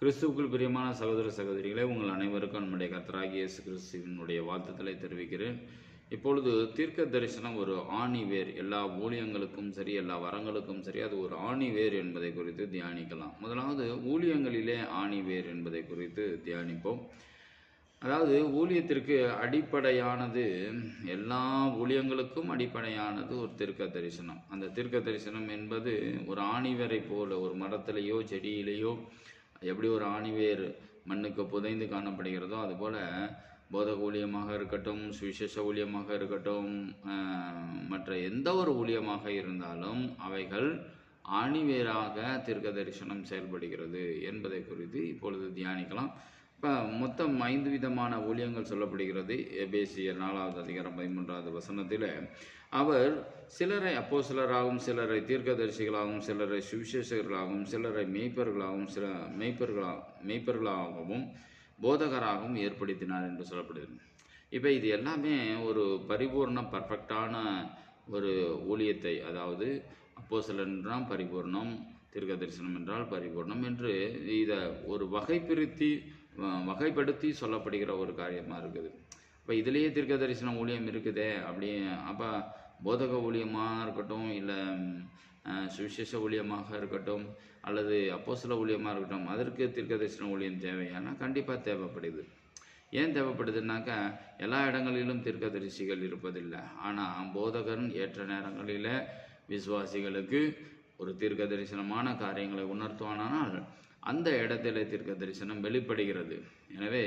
கிறிஸ்துவுக்குள் பிரியமான சகோதர சகோதரிகளே, உங்கள் அனைவருக்கும் நம்முடைய கர்த்தராகிய இயேசு கிறிஸ்துவினுடைய வாழ்த்துக்களை தெரிவிக்கிறேன். இப்பொழுது தீர்க்க தரிசனம் ஒரு ஆணிவேர். எல்லா ஊழியங்களுக்கும் சரி, எல்லா வரங்களுக்கும் சரி, அது ஒரு ஆணிவேர் என்பதை குறித்து தியானிக்கலாம். முதலாவது ஊழியங்களிலே ஆணிவேர் என்பதை குறித்து தியானிப்போம். அதாவது ஊழியத்திற்கு அடிப்படையானது, எல்லா ஊழியங்களுக்கும் அடிப்படையானது ஒரு தீர்க்க தரிசனம். அந்த தீர்க்க தரிசனம் என்பது ஒரு ஆணிவேரை போல, ஒரு மரத்திலேயோ செடியிலேயோ எப்படி ஒரு ஆணிவேர் மண்ணுக்கு புதைந்து காணப்படுகிறதோ அதுபோல் போதக ஊழியமாக இருக்கட்டும், சுவிசேஷ ஊழியமாக இருக்கட்டும், மற்ற எந்த ஒரு ஊழியமாக இருந்தாலும் அவைகள் ஆணிவேராக தீர்க்க தரிசனம் செயல்படுகிறது என்பதை குறித்து இப்பொழுது தியானிக்கலாம். இப்போ மொத்தம் 5 விதமான ஊழியங்கள் சொல்லப்படுகிறது. எபேசியர் 4வது அதிகாரம் 13வது வசனத்தில் அவர் சிலரை அப்போஸ்தலராகவும், சிலரை தீர்க்கதரிசிகளாகவும், சிலரை சுவிசேஷகர்களாகவும், சிலரை மெய்ப்பர்களாகவும் போதகராகவும் ஏற்படுத்தினார் என்று சொல்லப்படுகிறது. இப்போ இது எல்லாமே ஒரு பரிபூர்ண பர்ஃபெக்டான ஒரு ஊழியத்தை, அதாவது அப்போஸ்தலன் என்றால் பரிபூர்ணம், தீர்க்க தரிசனம் என்றால் பரிபூர்ணம் என்று இதை ஒரு வகைப்படுத்தி சொல்லப்படுகிற ஒரு காரியமாக இருக்குது. இப்போ இதுலேயே தீர்க்க தரிசனம் ஊழியம் இருக்குதே அப்படி, அப்போ போதக ஊழியமாக இருக்கட்டும், இல்லை சுவிசேஷ ஊழியமாக இருக்கட்டும், அல்லது அப்போஸ்தல ஊழியமாக இருக்கட்டும், அதற்கு தீர்க்க தரிசன ஊழியம் தேவையானா கண்டிப்பாக தேவைப்படுது. ஏன் தேவைப்படுதுன்னாக்கா, எல்லா இடங்களிலும் தீர்க்கதரிசிகள் இருப்பதில்லை. ஆனால் போதகன் ஏற்ற நேரங்களில் விசுவாசிகளுக்கு ஒரு தீர்க்க தரிசனமான காரியங்களை உணர்த்துவானால் அந்த இடத்துல தீர்க்க தரிசனம் வெளிப்படுகிறது. எனவே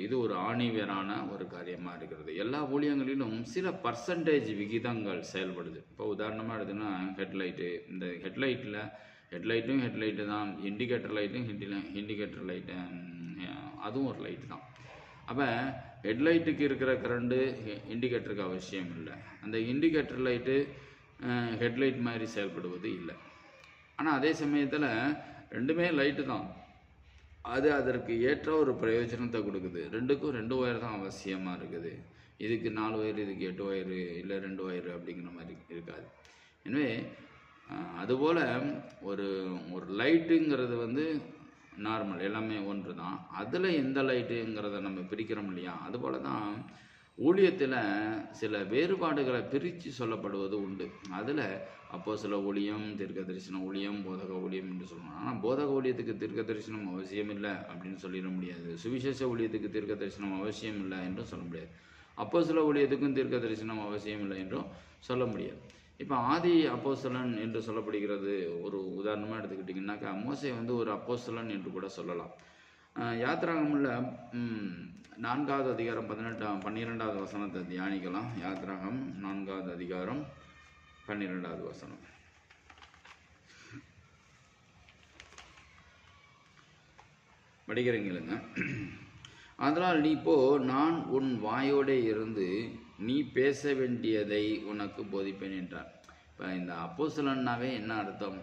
இது ஒரு ஆணிவேரான ஒரு காரியமாக இருக்கிறது. எல்லா ஊழியங்களிலும் சில பர்சன்டேஜ் விகிதங்கள் செயல்படுது. இப்போ உதாரணமாக எடுத்துன்னா ஹெட்லைட்டு, இந்த ஹெட்லைட்டு தான், இண்டிகேட்டர் லைட்டு அதுவும் ஒரு லைட்டு தான். அப்போ ஹெட்லைட்டுக்கு இருக்கிற கரண்ட்டு இண்டிகேட்டருக்கு அவசியம் இல்லை. அந்த இண்டிகேட்டர் லைட்டு ஹெட்லைட் மாதிரி செயல்படுவது இல்லை. ஆனால் அதே சமயத்தில் ரெண்டுமே லைட்டு தான், அது அதற்கு ஏற்ற ஒரு பிரயோஜனத்தை கொடுக்குது. ரெண்டுக்கும் 2 ஒயர் தான் அவசியமாக இருக்குது. இதுக்கு 4 ஒயர், இதுக்கு 8 ஒயரு, இல்லை 2 ஒயரு அப்படிங்கிற மாதிரி இருக்காது. எனவே அதுபோல் ஒரு லைட்டுங்கிறது நார்மல், எல்லாமே ஒன்று தான். அதில் எந்த லைட்டுங்கிறத நம்ம பிரிக்கிறோம் இல்லையா, அதுபோல் தான் ஊழியத்தில் சில வேறுபாடுகளை பிரித்து சொல்லப்படுவது உண்டு. அதில் அப்போஸ்தல ஊழியம், தீர்க்க தரிசன ஊழியம், போதக ஊழியம் என்று சொல்லணும். ஆனால் போதக ஊழியத்துக்கு தீர்க்க தரிசனம் அவசியம் இல்லை அப்படின்னு சொல்லிட முடியாது. சுவிசேஷ ஊழியத்துக்கு தீர்க்க தரிசனம் அவசியம் இல்லை என்றும் சொல்ல முடியாது. அப்போஸ்தல ஊழியத்துக்கும் தீர்க்க தரிசனம் அவசியம் இல்லை என்றும் சொல்ல முடியாது. இப்போ ஆதி அப்போஸ்தலன் என்று சொல்லப்படுகிறது. ஒரு உதாரணமாக எடுத்துக்கிட்டிங்கன்னாக்கா, மோசே ஒரு அப்போஸ்தலன் என்று கூட சொல்லலாம். யாத்திராகமுள்ள 4வது அதிகாரம் 12வது வசனத்தை தியானிக்கலாம். யாத்திராகம் 4வது அதிகாரம் 12வது வசனம். படிக்கிறீங்களுங்க. அதனால் நீ போ, நான் உன் வாயோடே இருந்து நீ பேச வேண்டியதை உனக்கு போதிப்பேன் என்றார். இப்போ இந்த அப்போஸ்தலன்னாவே என்ன அர்த்தம்?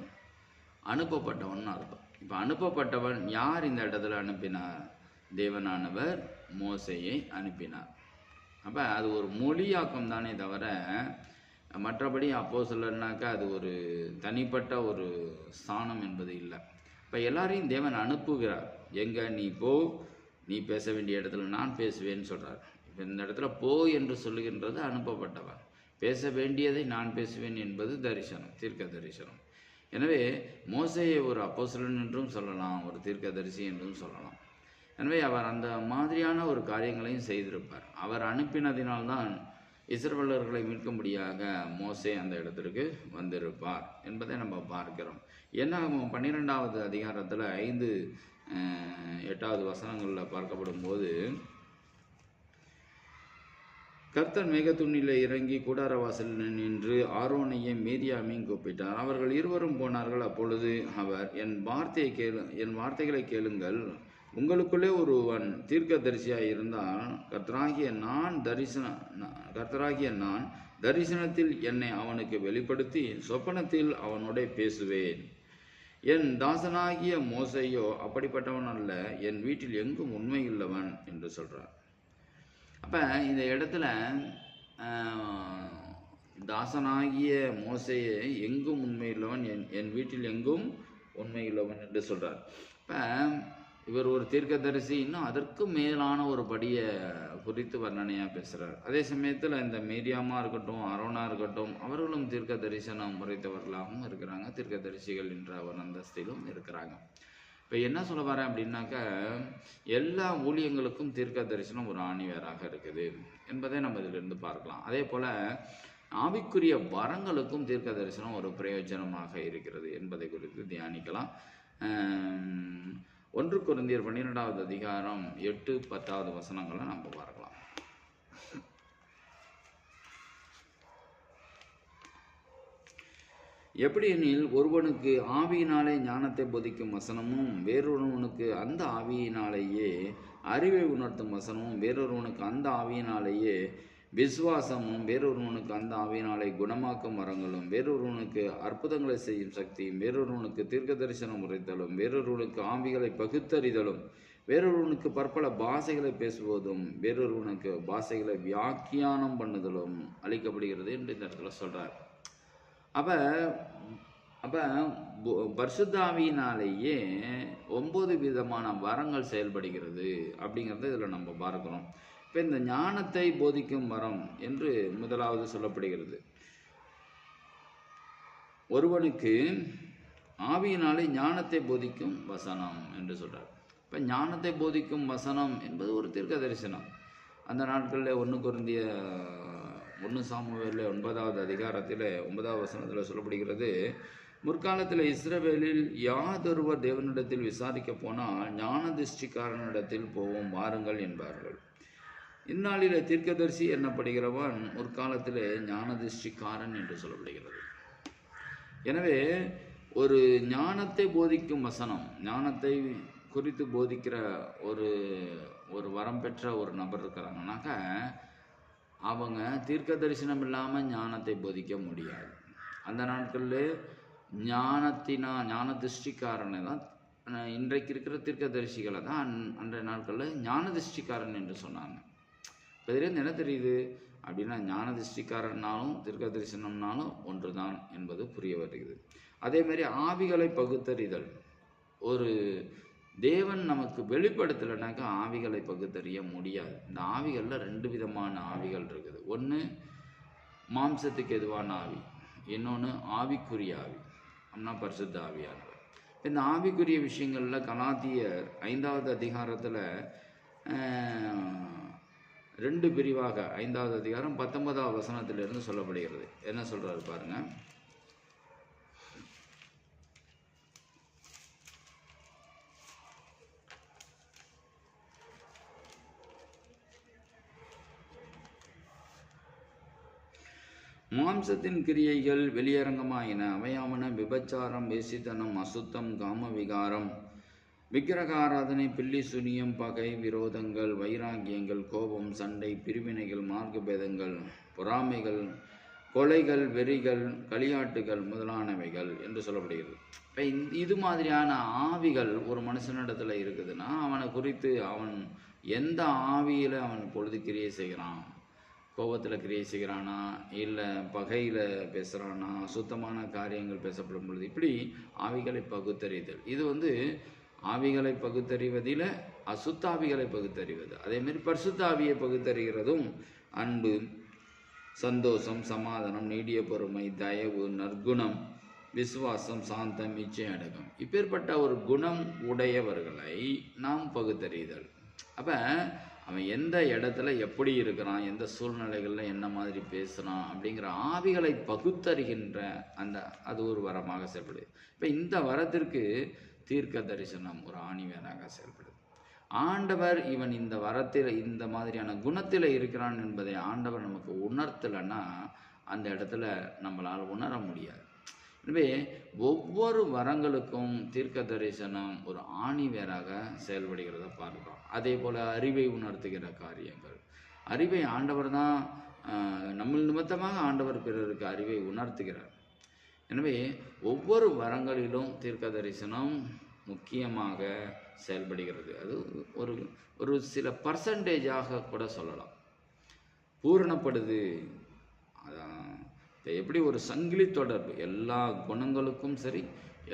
அனுப்பப்பட்டவன் அர்த்தம். இப்போ அனுப்பப்பட்டவன் யார் இந்த இடத்துல அனுப்பினார்? தேவனானவர் மோசையை அனுப்பினார். அப்போ அது ஒரு மொழியாக்கம் தானே தவிர, மற்றபடி அப்போஸ்தலன்னாக்கா அது ஒரு தனிப்பட்ட ஒரு ஸ்தானம் என்பது இல்லை. இப்போ எல்லாரையும் தேவன் அனுப்புகிறார். எங்கே? நீ போ, நீ பேச வேண்டிய இடத்துல நான் பேசுவேன்னு சொல்கிறார். இப்போ இந்த இடத்துல போ என்று சொல்லுகின்றது அனுப்பப்பட்டவன், பேச வேண்டியதை நான் பேசுவேன் என்பது தரிசனம், தீர்க்க தரிசனம். எனவே மோசையை ஒரு அப்போஸ்தலன் என்றும் சொல்லலாம், ஒரு தீர்க்கதரிசி என்றும் சொல்லலாம். எனவே அவர் அந்த மாதிரியான ஒரு காரியங்களையும் செய்திருப்பார். அவர் அனுப்பினதினால்தான் இஸ்ரவேலர்களை மீட்கும்படியாக மோசே அந்த இடத்திற்கு வந்திருப்பார் என்பதை நம்ம பார்க்கிறோம். என்னாகும் 12வது அதிகாரத்தில் 5, 8வது வசனங்களில் பார்க்கப்படும் போது, கர்த்தர் மேகத்துண்ணிலே இறங்கி கூடார வாசலில் நின்று ஆரோனையும் மீரியாமையும் கூப்பிட்டார். அவர்கள் இருவரும் போனார்கள். அப்பொழுது அவர், என் வார்த்தைகளை கேளுங்கள். உங்களுக்குள்ளே ஒருவன் தீர்க்கதரிசியாய் இருந்தால் கர்த்தராகிய நான் தரிசனத்தில் என்னை அவனுக்கு வெளிப்படுத்தி சொப்பனத்தில் அவனோட பேசுவேன். என் தாசனாகிய மோசையோ அப்படிப்பட்டவன் அல்ல, என் வீட்டில் எங்கும் உண்மையுள்ளவன் என்று சொல்கிறார். அப்போ இந்த இடத்துல தாசனாகிய மோசையை எங்கும் உண்மையுள்ளவன், என் வீட்டில் எங்கும் உண்மையுள்ளவன் என்று சொல்கிறார். இப்போ இவர் ஒரு தீர்க்கதரிசி, இன்னும் அதற்கு மேலான ஒரு படியை குறித்து வர்ணனையாக பேசுகிறார். அதே சமயத்தில் இந்த மீரியாமா இருக்கட்டும், அரோனா இருக்கட்டும், அவர்களும் தீர்க்க தரிசனம் உரைத்தவர்களாகவும் இருக்கிறாங்க, தீர்க்கதரிசிகள் என்ற ஒரு அந்தஸ்திலும் இருக்கிறாங்க. இப்போ என்ன சொல்ல வரேன் அப்படின்னாக்கா, எல்லா ஊழியங்களுக்கும் தீர்க்க தரிசனம் ஒரு ஆணிவேராக இருக்குது என்பதை நம்ம இதிலிருந்து பார்க்கலாம். அதே போல் ஆவிக்குரிய வரங்களுக்கும் தீர்க்க தரிசனம் ஒரு பிரயோஜனமாக இருக்கிறது என்பதை குறித்து தியானிக்கலாம். 1 கொரிந்தியர் 12வது அதிகாரம் 8-10 வசனங்களை நம்ம பார்க்கலாம். எப்படி எனில், ஒருவனுக்கு ஆவியினாலே ஞானத்தை போதிக்கும் வசனமும், வேறொருவனுக்கு அந்த ஆவியினாலேயே அறிவை உணர்த்தும் வசனமும், வேறொருவனுக்கு அந்த ஆவியினாலேயே விசுவாசமும், வேறொருவனுக்கு அந்த ஆவியினாலே குணமாக்கும் வரங்களும், வேறொருவனுக்கு அற்புதங்களை செய்யும் சக்தியும், வேறொருவனுக்கு தீர்க்க தரிசனம் உரைத்தலும், வேறொருவனுக்கு ஆவிகளை பகுத்தறிதலும், வேறொருவனுக்கு பற்பல பாஷைகளை பேசுவதும், வேறொருவனுக்கு பாஷைகளை வியாக்கியானம் பண்ணுதலும் அளிக்கப்படுகிறது என்று இந்த இடத்துல சொல்கிறார். அப்போ பரிசுத்தாவியினாலேயே 9 விதமான வரங்கள் செயல்படுகிறது அப்படிங்கிறத இதில் நம்ம பார்க்குறோம். இப்போ இந்த ஞானத்தை போதிக்கும் வரம் என்று முதலாவது சொல்லப்படுகிறது. ஒருவனுக்கு ஆவியினாலே ஞானத்தை போதிக்கும் வசனம் என்று சொல்கிறார். இப்போ ஞானத்தை போதிக்கும் வசனம் என்பது ஒரு தீர்க்க தரிசனம். அந்த நாட்களில் 1 கொரிந்தியர் 1 சாமுவேல் 9வது அதிகாரத்தில் 9வது வசனத்தில் சொல்லப்படுகிறது, முற்காலத்தில் இஸ்ரவேலில் யாதொருவர் தேவனிடத்தில் விசாரிக்க போனால் ஞான திருஷ்டிக்காரனிடத்தில் போவோம் வாருங்கள் என்பார்கள். இந்நாளில் தீர்க்கதரிசி என்னப்படுகிறவன் முற்காலத்தில் ஞான திருஷ்டிக்காரன் என்று சொல்லப்படுகிறது. எனவே ஒரு ஞானத்தை போதிக்கும் வசனம், ஞானத்தை குறித்து போதிக்கிற ஒரு வரம் பெற்ற ஒரு நபர் இருக்கிறாங்கனாக்கா, அவங்க தீர்க்க தரிசனம் இல்லாமல் ஞானத்தை போதிக்க முடியாது. அந்த நாட்களில் ஞான திருஷ்டிக்காரனை தான், இன்றைக்கு இருக்கிற தீர்க்கதரிசிகளை தான் அன்றைய நாட்களில் ஞான திருஷ்டிக்காரன் என்று சொன்னாங்க. இப்போ இதுலேருந்து என்ன தெரியுது அப்படின்னா, ஞான திருஷ்டிக்காரனாலும் தீர்க்க தரிசனம்னாலும் ஒன்று தான் என்பது புரிய வருகிறது. அதேமாதிரி ஆவிகளை பகுத்தறிதல், ஒரு தேவன் நமக்கு வெளிப்படுத்தலைனாக்கா ஆவிகளை பகுத்தறிய முடியாது. இந்த ஆவிகளில் 2 விதமான ஆவிகள் இருக்குது. ஒன்று மாம்சத்துக்கு எதுவான ஆவி, இன்னொன்று ஆவிக்குரிய ஆவி, அப்படின்னா பரிசுத்த ஆவியானவர். இந்த ஆவிக்குரிய விஷயங்களில் கலாத்தியர் 5வது அதிகாரத்தில் 2 பிரிவாக 5வது அதிகாரம் 19வது வசனத்திலிருந்து சொல்லப்படுகிறது. என்ன சொல்கிறாரு பாருங்கள். மாம்சத்தின் கிரியைகள் வெளியரங்கமாயின, அவையாமன விபச்சாரம், வேசித்தனம், அசுத்தம், காம விகாரம், விக்கிரக ஆராதனை, பில்லி சுனியம், பகை, விரோதங்கள், வைராகியங்கள், கோபம், சண்டை, பிரிவினைகள், மார்க்க பேதங்கள், பொறாமைகள், கொலைகள், வெறிகள், களியாட்டுகள் முதலானவைகள் என்று சொல்லப்படுகிறது. இப்போ இது மாதிரியான ஆவிகள் ஒரு மனுஷனிடத்தில் இருக்குதுன்னா, அவனை குறித்து அவன் எந்த ஆவியில் அவன் பொழுது கிரியை செய்கிறான், கோபத்தில் கிரியை செய்கிறானா, இல்லை பகையில் பேசுகிறானா, சுத்தமான காரியங்கள் பேசப்படும் பொழுது, இப்படி ஆவிகளை பகுத்தறிதல். இது ஆவிகளை பகுத்தறிவதில் அசுத்தாவிகளை பகுத்தறிவது. அதேமாரி பரிசுத்தாவியை பகுத்தறிகிறதும் அன்பு, சந்தோஷம், சமாதானம், நீடிய பொறுமை, தயவு, நற்குணம், விசுவாசம், சாந்தம், இச்சை அடக்கம், இப்பேற்பட்ட ஒரு குணம் உடையவர்களை நாம் பகுத்தறிதல். அப்போ அவன் எந்த இடத்துல எப்படி இருக்கிறான், எந்த சூழ்நிலைகளில் என்ன மாதிரி பேசுகிறான் அப்படிங்கிற ஆவிகளை பகுத்தறிகின்ற அது ஒரு வரமாக செயல்படுது. இப்போ இந்த வரத்திற்கு தீர்க்க தரிசனம் ஒரு ஆணிவேராக செயல்படுது. ஆண்டவர் இவன் இந்த வரத்தில் இந்த மாதிரியான குணத்தில் இருக்கிறான் என்பதை ஆண்டவர் நமக்கு உணர்த்தலைன்னா அந்த இடத்துல நம்மளால் உணர முடியாது. எனவே ஒவ்வொரு வரங்களுக்கும் தீர்க்க தரிசனம் ஒரு ஆணிவேராக செயல்படுகிறத பார்க்கிறோம். அதே போல் அறிவை உணர்த்துகிற காரியங்கள், அறிவை ஆண்டவர் தான் நம்ம நிமித்தமாக ஆண்டவர் பிறருக்கு அறிவை உணர்த்துகிறார். எனவே ஒவ்வொரு வரங்களிலும் தீர்க்க தரிசனம் முக்கியமாக செயல்படுகிறது. அது ஒரு சில பர்சன்டேஜாக கூட சொல்லலாம், பூரணப்படுது. அதான் இப்போ எப்படி ஒரு சங்கிலி தொடர்பு, எல்லா குணங்களுக்கும் சரி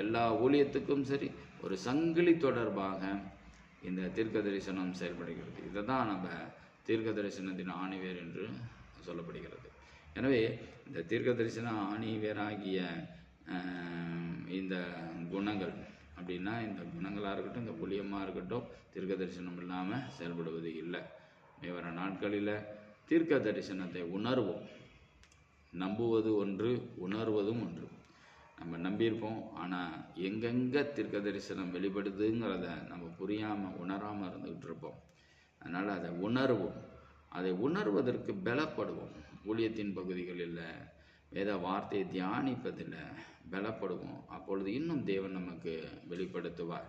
எல்லா ஊழியத்துக்கும் சரி ஒரு சங்கிலி தொடர்பாக இந்த தீர்க்க தரிசனம் செயல்படுகிறது. இதை தான் நம்ம தீர்க்க தரிசனத்தின் ஆணிவேர் என்று சொல்லப்படுகிறது. எனவே இந்த தீர்க்க தரிசன ஆணிவேராகிய இந்த குணங்கள் அப்படின்னா, இந்த குணங்களாக இருக்கட்டும், இந்த ஊழியமாக இருக்கட்டும், தீர்க்க தரிசனம் இல்லாமல் செயல்படுவது இல்லை. வர நாட்களில் தீர்க்க தரிசனத்தை உணர்வோம். நம்புவது ஒன்று, உணர்வதும் ஒன்று. நம்ம நம்பியிருப்போம், ஆனால் எங்கெங்கே தீர்க்க தரிசனம் வெளிப்படுதுங்கிறத நம்ம புரியாமல் உணராமல் இருந்துக்கிட்டு இருப்போம். அதனால் அதை உணர்வோம். அதை உணர்வதற்கு பலப்படுவோம். ஊழியத்தின் பகுதிகளில் வேத வார்த்தையை தியானிப்பதில் பலப்படுவோம். அப்பொழுது இன்னும் தேவன் நமக்கு வெளிப்படுத்துவார்.